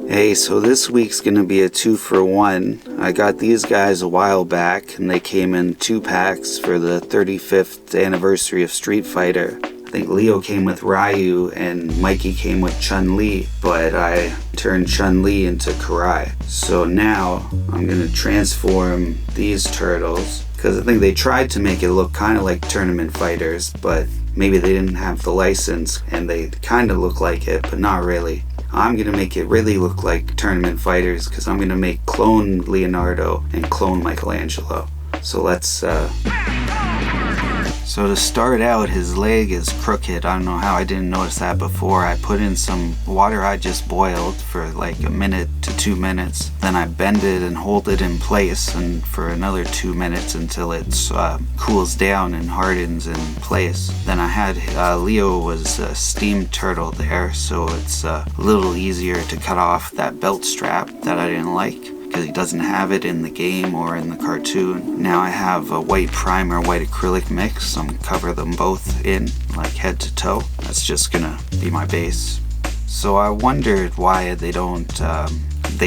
Hey, so this week's gonna be a 2-for-1. I got these guys a while back and they came in 2 packs for the 35th anniversary of Street Fighter. I think Leo came with Ryu and Mikey came with Chun-Li, but I turned Chun-Li into Karai. So now I'm gonna transform these turtles, because I think they tried to make it look kind of like tournament fighters, but maybe they didn't have the license and they kind of look like it, but not really. I'm gonna make it really look like tournament fighters because I'm gonna make clone Leonardo and clone Michelangelo. So let's So to start out, his leg is crooked. I don't know how I didn't notice that before. I put in some water I just boiled for like 1 minute to 2 minutes. Then I bend it and hold it in place and for another 2 minutes until it cools down and hardens in place. Then I had Leo was a steamed turtle there, so it's a little easier to cut off that belt strap that I didn't like, because he doesn't have it in the game or in the cartoon. Now I have a white primer, white acrylic mix. I'm gonna cover them both in, like head to toe. That's just gonna be my base. So I wondered why they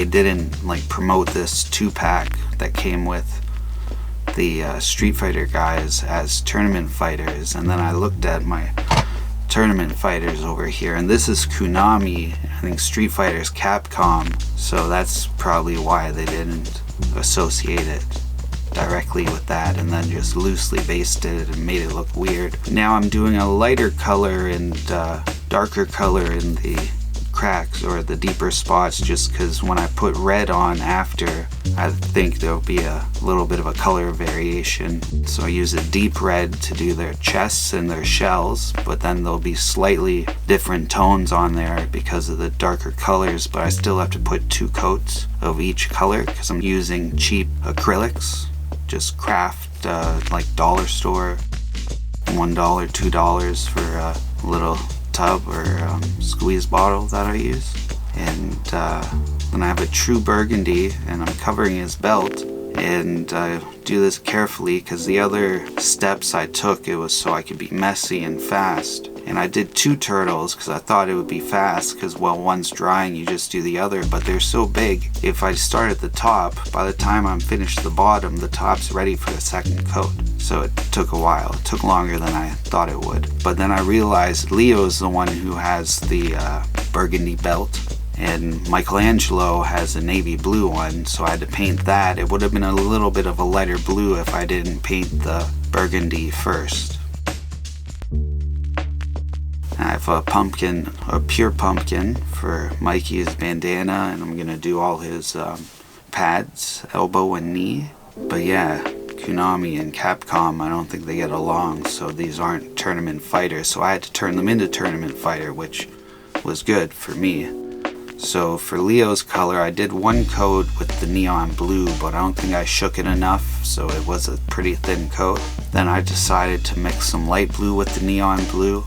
didn't like promote this 2-pack that came with the Street Fighter guys as tournament fighters. And then I looked at my tournament fighters over here, and this is Konami. I think Street Fighter's Capcom, so that's probably why they didn't associate it directly with that and then just loosely based it and made it look weird. Now I'm doing a lighter color and darker color in the cracks or the deeper spots, just because when I put red on after, I think there'll be a little bit of a color variation. So I use a deep red to do their chests and their shells, but then there'll be slightly different tones on there because of the darker colors, but I still have to put 2 coats of each color because I'm using cheap acrylics, just craft like dollar store, $1, $2 for a little tub or squeeze bottle that I use. And then I have a true burgundy and I'm covering his belt, and I do this carefully because the other steps I took, it was so I could be messy and fast. And I did 2 turtles because I thought it would be fast because, well, one's drying, you just do the other, but they're so big. If I start at the top, by the time I'm finished the bottom, the top's ready for the second coat. So it took a while. It took longer than I thought it would. But then I realized Leo's the one who has the burgundy belt, and Michelangelo has a navy blue one, so I had to paint that. It would have been a little bit of a lighter blue if I didn't paint the burgundy first. I have a pumpkin, a pure pumpkin for Mikey's bandana, and I'm gonna do all his pads, elbow and knee. But yeah, Konami and Capcom, I don't think they get along, so these aren't tournament fighters, so I had to turn them into tournament fighter, which was good for me. So for Leo's color, I did 1 coat with the neon blue, but I don't think I shook it enough, so it was a pretty thin coat. Then I decided to mix some light blue with the neon blue,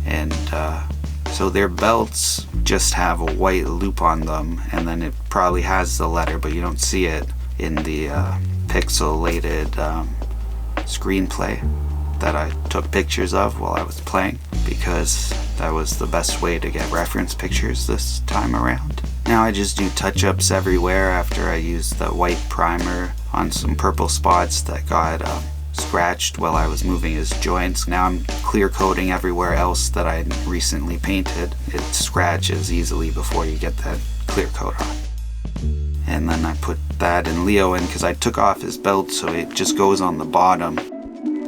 and so their belts just have a white loop on them, and then it probably has the letter, but you don't see it in the pixelated screenplay that I took pictures of while I was playing, because that was the best way to get reference pictures this time around. Now I just do touch-ups everywhere after I use the white primer on some purple spots that got scratched while I was moving his joints. Now I'm clear coating everywhere else that I recently painted. It scratches easily before you get that clear coat on. And then I put that and Leo in because I took off his belt, so it just goes on the bottom.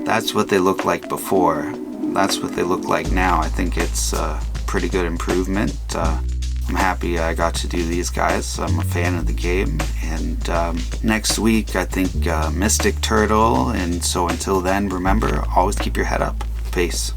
That's what they looked like before. That's what they look like now. I think it's a pretty good improvement. I'm happy I got to do these guys. I'm a fan of the game. And next week, I think Mystic Turtle. And so until then, remember, always keep your head up. Peace.